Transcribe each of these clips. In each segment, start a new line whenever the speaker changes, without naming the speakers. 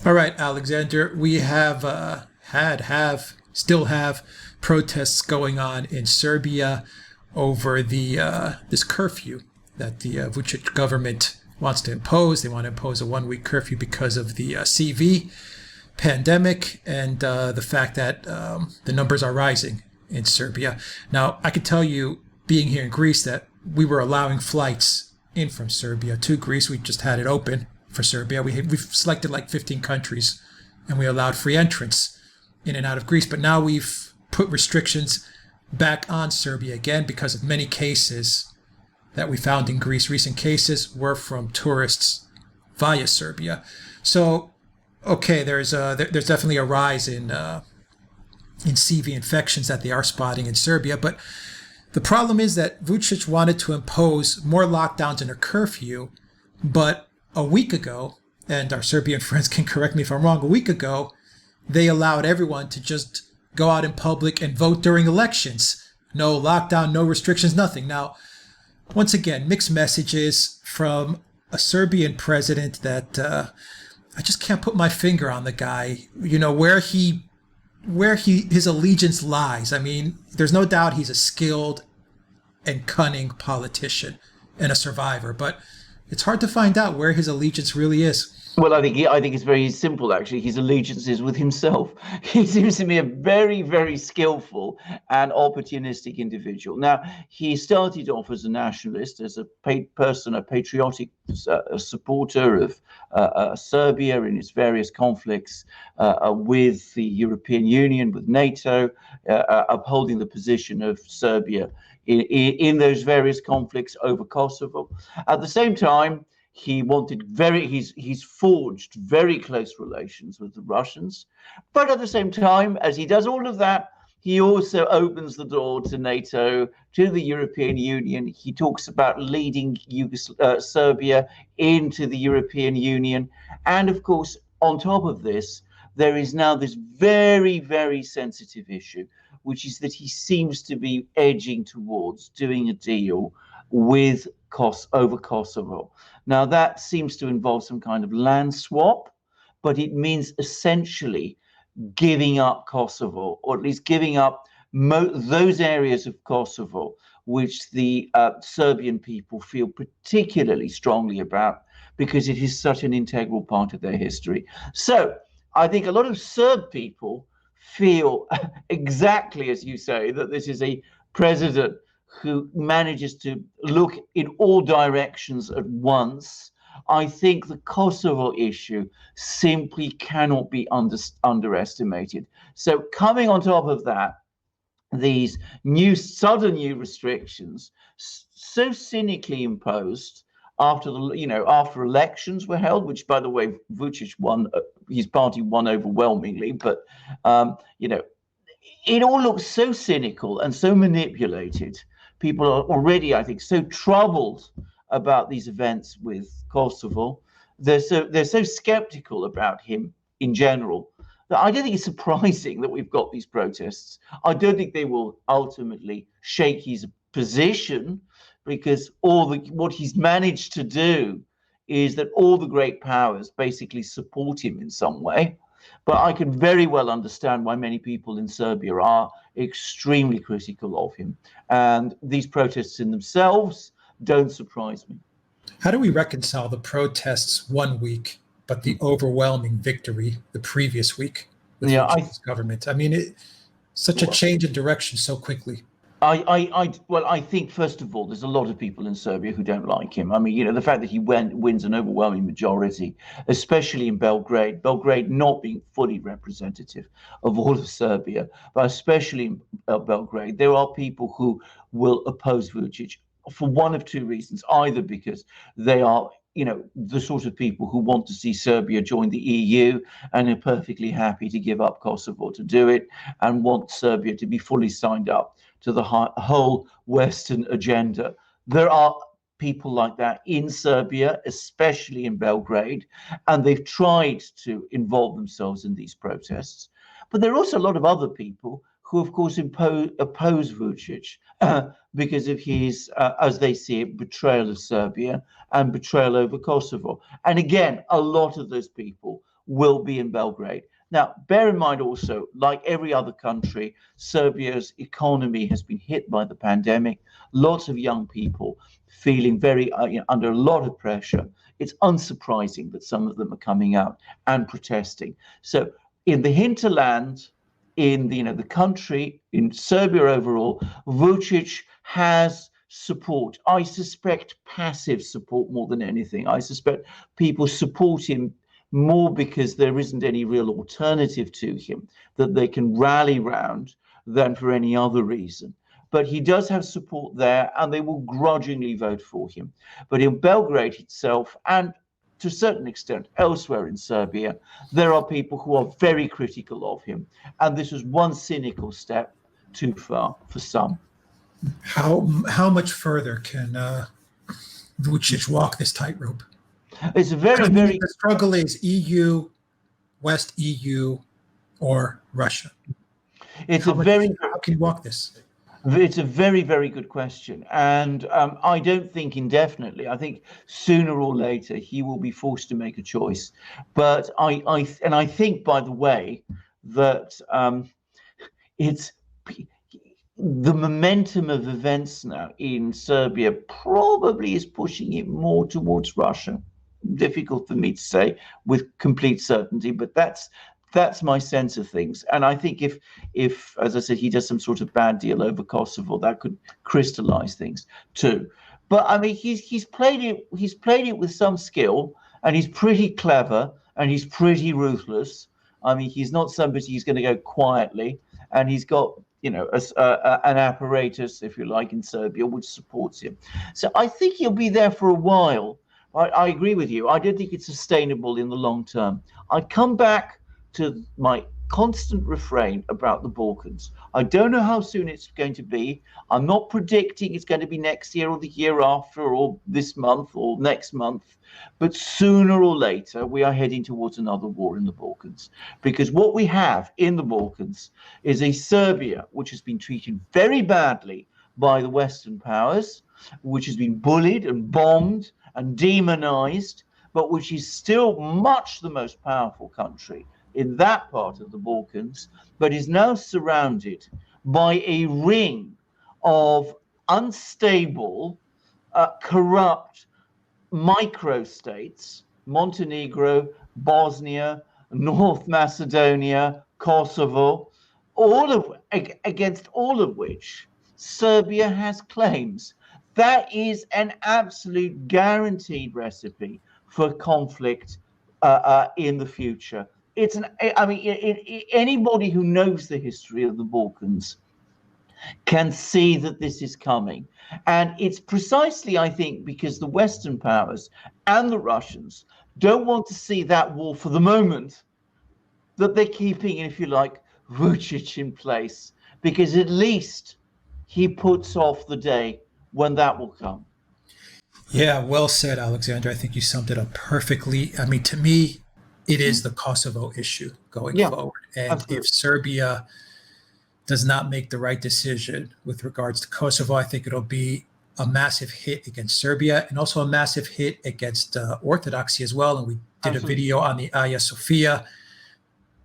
All right, Alexander, we have still have protests going on in Serbia over the this curfew that the Vucic government wants to impose. They want to impose a 1 week curfew because of the CV pandemic and the fact that the numbers are rising in Serbia. Now, I can tell you, being here in Greece, that we were allowing flights in from Serbia to Greece. We just had it open for Serbia. We've selected like 15 countries, and we allowed free entrance in and out of Greece. But now we've put restrictions back on Serbia again because of many cases that we found in Greece. Recent cases were from tourists via Serbia. So, okay, there's definitely a rise in CV infections that they are spotting in Serbia. But the problem is that Vucic wanted to impose more lockdowns and a curfew, but a week ago, and our Serbian friends can correct me if I'm wrong, a week ago, they allowed everyone to just go out in public and vote during elections. No lockdown, no restrictions, nothing. Now, once again, mixed messages from a Serbian president that I just can't put my finger on the guy, where his allegiance lies. I mean, there's no doubt he's a skilled and cunning politician and a survivor, but it's hard to find out where his allegiance really is.
Well, I think it's very simple, actually. His allegiance is with himself. He seems to be a very, very skillful and opportunistic individual. Now, he started off as a nationalist, as a patriotic supporter of Serbia in its various conflicts with the European Union, with NATO, upholding the position of Serbia in those various conflicts over Kosovo. At the same time, he's forged very close relations with the Russians. But at the same time, as he does all of that, he also opens the door to NATO, to the European Union. He talks about leading Serbia into the European Union. And of course, on top of this, there is now this very, very sensitive issue, which is that he seems to be edging towards doing a deal with over Kosovo. Now, that seems to involve some kind of land swap, but it means essentially giving up Kosovo, or at least giving up those areas of Kosovo which the Serbian people feel particularly strongly about, because it is such an integral part of their history. So I think a lot of Serb people feel exactly as you say, that this is a president who manages to look in all directions at once. I think the Kosovo issue simply cannot be underestimated. So coming on top of that, these sudden new restrictions, so cynically imposed after elections were held, which, by the way, Vucic won, his party won overwhelmingly, but it all looks so cynical and so manipulated. People are already, I think, so troubled about these events with Kosovo. They're so skeptical about him in general that I don't think it's surprising that we've got these protests. I don't think they will ultimately shake his position, because what he's managed to do is that all the great powers basically support him in some way. But I can very well understand why many people in Serbia are extremely critical of him. And these protests in themselves don't surprise me.
How do we reconcile the protests 1 week, but the overwhelming victory the previous week with the government? I mean, such a change in direction so quickly.
I think, first of all, there's a lot of people in Serbia who don't like him. I mean, the fact that he wins an overwhelming majority, especially in Belgrade not being fully representative of all of Serbia, but especially in Belgrade, there are people who will oppose Vucic for one of two reasons: either because they are the sort of people who want to see Serbia join the EU and are perfectly happy to give up Kosovo to do it, and want Serbia to be fully signed up to the whole Western agenda. There are people like that in Serbia, especially in Belgrade, and they've tried to involve themselves in these protests. But there are also a lot of other people who, of course, oppose Vucic because of his, as they see it, betrayal of Serbia and betrayal over Kosovo. And again, a lot of those people will be in Belgrade. Now, bear in mind also, like every other country, Serbia's economy has been hit by the pandemic. Lots of young people feeling very under a lot of pressure. It's unsurprising that some of them are coming out and protesting. So in the hinterland, in the country, in Serbia overall, Vucic has support. I suspect passive support more than anything. I suspect people support him more because there isn't any real alternative to him that they can rally round than for any other reason. But he does have support there, and they will grudgingly vote for him. But in Belgrade itself, and to a certain extent elsewhere in Serbia, there are people who are very critical of him. And this was one cynical step too far for some.
How much further can Vucic walk this tightrope?
It's a very
the struggle is EU, West EU, or Russia. How can you walk this?
It's a very, very good question. And I don't think indefinitely. I think sooner or later he will be forced to make a choice. But I think, by the way, that it's the momentum of events now in Serbia probably is pushing it more towards Russia. Difficult for me to say with complete certainty, but that's my sense of things. And I think if, as I said, he does some sort of bad deal over Kosovo, that could crystallize things too. But I mean, he's played it with some skill, and he's pretty clever, and he's pretty ruthless. I mean, he's not somebody who's going to go quietly, and he's got an apparatus, if you like, in Serbia which supports him. So I think he'll be there for a while. I agree with you. I don't think it's sustainable in the long term. I come back to my constant refrain about the Balkans. I don't know how soon it's going to be. I'm not predicting it's going to be next year or the year after or this month or next month. But sooner or later, we are heading towards another war in the Balkans. Because what we have in the Balkans is a Serbia which has been treated very badly by the Western powers, which has been bullied and bombed and demonized, but which is still much the most powerful country in that part of the Balkans, but is now surrounded by a ring of unstable, corrupt microstates, Montenegro, Bosnia, North Macedonia, Kosovo, against all of which Serbia has claims. That is an absolute guaranteed recipe for conflict in the future. Anybody who knows the history of the Balkans can see that this is coming. And it's precisely, I think, because the Western powers and the Russians don't want to see that war for the moment, that they're keeping, if you like, Vucic in place, because at least he puts off the day when that will come.
Yeah, well said, Alexander. I think you summed it up perfectly. I mean, to me, it is the Kosovo issue going forward. And absolutely. If Serbia does not make the right decision with regards to Kosovo, I think it'll be a massive hit against Serbia and also a massive hit against Orthodoxy as well. And we did a video on the Hagia Sophia.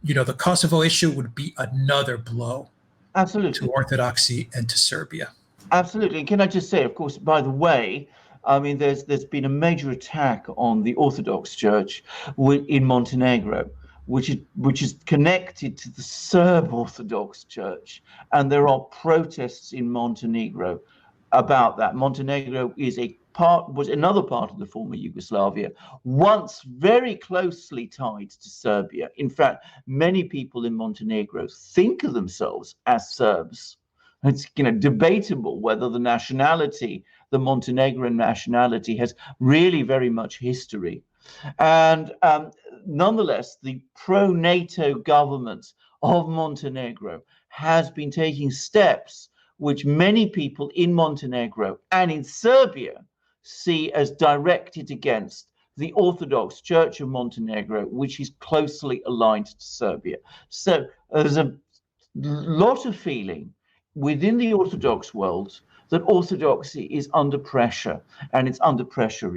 The Kosovo issue would be another blow to Orthodoxy and to Serbia. Absolutely.
And can I just say, of course, by the way, I mean, there's been a major attack on the Orthodox Church in Montenegro, which is connected to the Serb Orthodox Church, and there are protests in Montenegro about that. Montenegro was another part of the former Yugoslavia, once very closely tied to Serbia. In fact, many people in Montenegro think of themselves as Serbs. It's debatable whether the Montenegrin nationality has really very much history. And nonetheless, the pro-NATO government of Montenegro has been taking steps which many people in Montenegro and in Serbia see as directed against the Orthodox Church of Montenegro, which is closely aligned to Serbia. So there's a lot of feeling within the Orthodox world that Orthodoxy is under pressure, and it's under pressure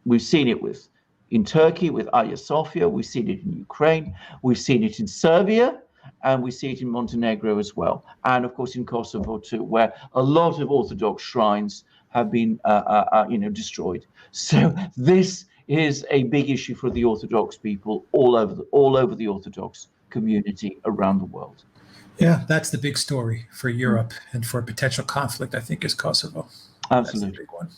we've seen it with, in Turkey with Hagia Sophia. We've seen it in Ukraine. We've seen it in Serbia. And we see it in Montenegro as well. And of course in Kosovo too, where a lot of Orthodox shrines have been destroyed. So this is a big issue for the Orthodox people all over the Orthodox community around the world.
Yeah, that's the big story for Europe and for potential conflict, I think, is Kosovo.
Absolutely.
That's the big one.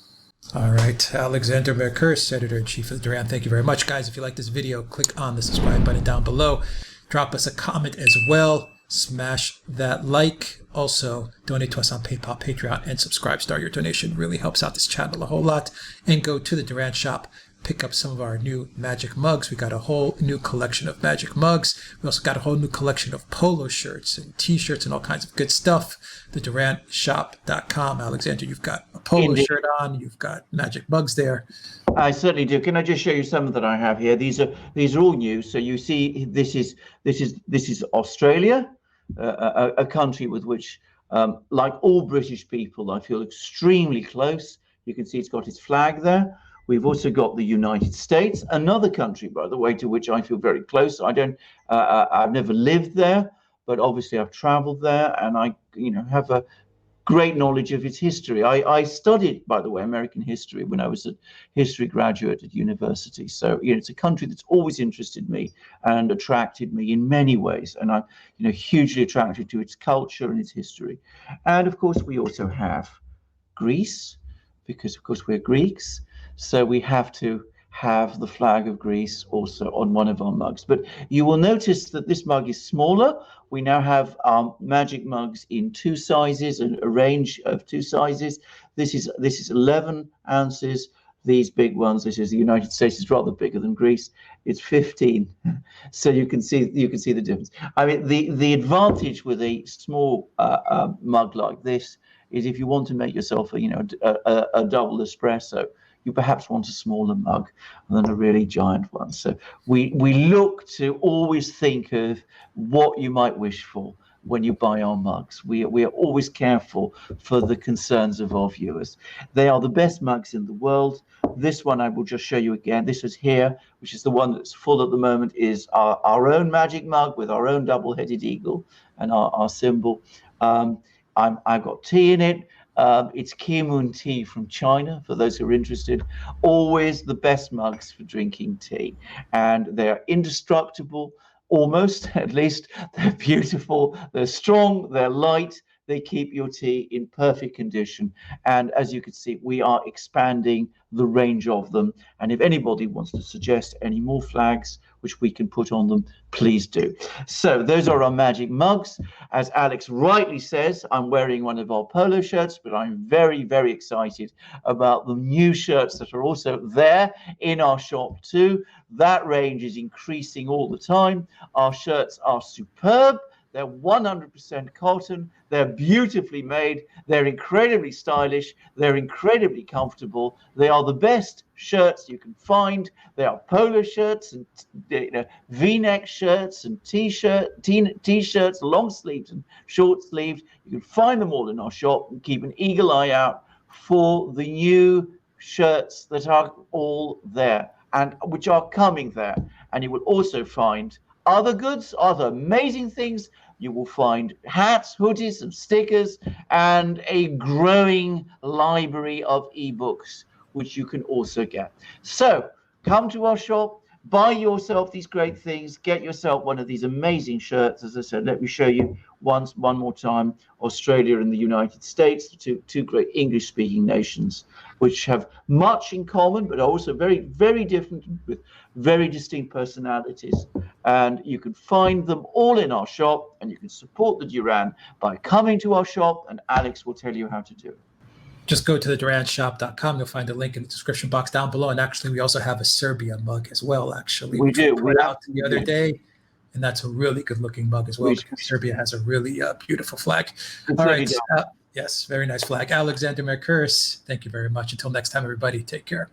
All right, Alexander Mercouris, Editor-in-Chief of Duran. Thank you very much, guys. If you like this video, click on the subscribe button down below. Drop us a comment as well. Smash that like. Also, donate to us on PayPal, Patreon, and Subscribe Star. Your donation really helps out this channel a whole lot. And go to the Durrant Shop. Pick up some of our new magic mugs. We got a whole new collection of magic mugs. We also got a whole new collection of polo shirts and t-shirts and all kinds of good stuff. The DurrantShop.com. Alexander, you've got a polo shirt on. You've got magic mugs there.
I certainly do. Can I just show you some that I have here? These are all new. So you see, this is Australia, a country with which, like all British people, I feel extremely close. You can see it's got its flag there. We've also got the United States, another country, by the way, to which I feel very close. I've never lived there, but obviously I've traveled there, and I, have a great knowledge of its history. I studied, by the way, American history when I was a history graduate at university. So, it's a country that's always interested me and attracted me in many ways. And I'm, hugely attracted to its culture and its history. And of course, we also have Greece, because of course we're Greeks. So we have to have the flag of Greece also on one of our mugs. But you will notice that this mug is smaller. We now have magic mugs in 2 sizes, a range of 2 sizes. This is 11 ounces. These big ones, this is the United States, is rather bigger than Greece. It's 15. So you can see the difference. I mean, the advantage with a small mug like this is if you want to make yourself a double espresso, you perhaps want a smaller mug than a really giant one. So we look to always think of what you might wish for when you buy our mugs. We are always careful for the concerns of our viewers. They are the best mugs in the world. This one I will just show you again. This is here, which is the one that's full at the moment, is our own magic mug with our own double-headed eagle and our symbol. I've got tea in it. It's Kimun tea from China, for those who are interested. Always the best mugs for drinking tea. And they're indestructible, almost, at least. They're beautiful, they're strong, they're light. They keep your tea in perfect condition. And as you can see, we are expanding the range of them. And if anybody wants to suggest any more flags which we can put on them, please do. So those are our magic mugs. As Alex rightly says, I'm wearing one of our polo shirts, but I'm very, very excited about the new shirts that are also there in our shop too. That range is increasing all the time. Our shirts are superb. They're 100% cotton. They're beautifully made. They're incredibly stylish. They're incredibly comfortable. They are the best shirts you can find. They are polo shirts and V-neck shirts and t-shirts, long sleeves and short sleeves. You can find them all in our shop, and keep an eagle eye out for the new shirts that are all there and which are coming there. And you will also find other goods, other amazing things. You will find hats, hoodies, and stickers, and a growing library of ebooks, which you can also get. So come to our shop, buy yourself these great things, get yourself one of these amazing shirts. As I said, let me show you one more time. Australia and the United States, two great English-speaking nations, which have much in common, but are also very, very different with very distinct personalities. And you can find them all in our shop, and you can support the Duran by coming to our shop, and Alex will tell you how to do it.
Just go to the DurrantShop.com. You'll find a link in the description box down below. And actually, we also have a Serbia mug as well, actually.
We do.
Put out the other day, and that's a really good-looking mug as well, because Serbia has a really beautiful flag. All right. Yes, very nice flag. Alexander Mercouris, thank you very much. Until next time, everybody, take care.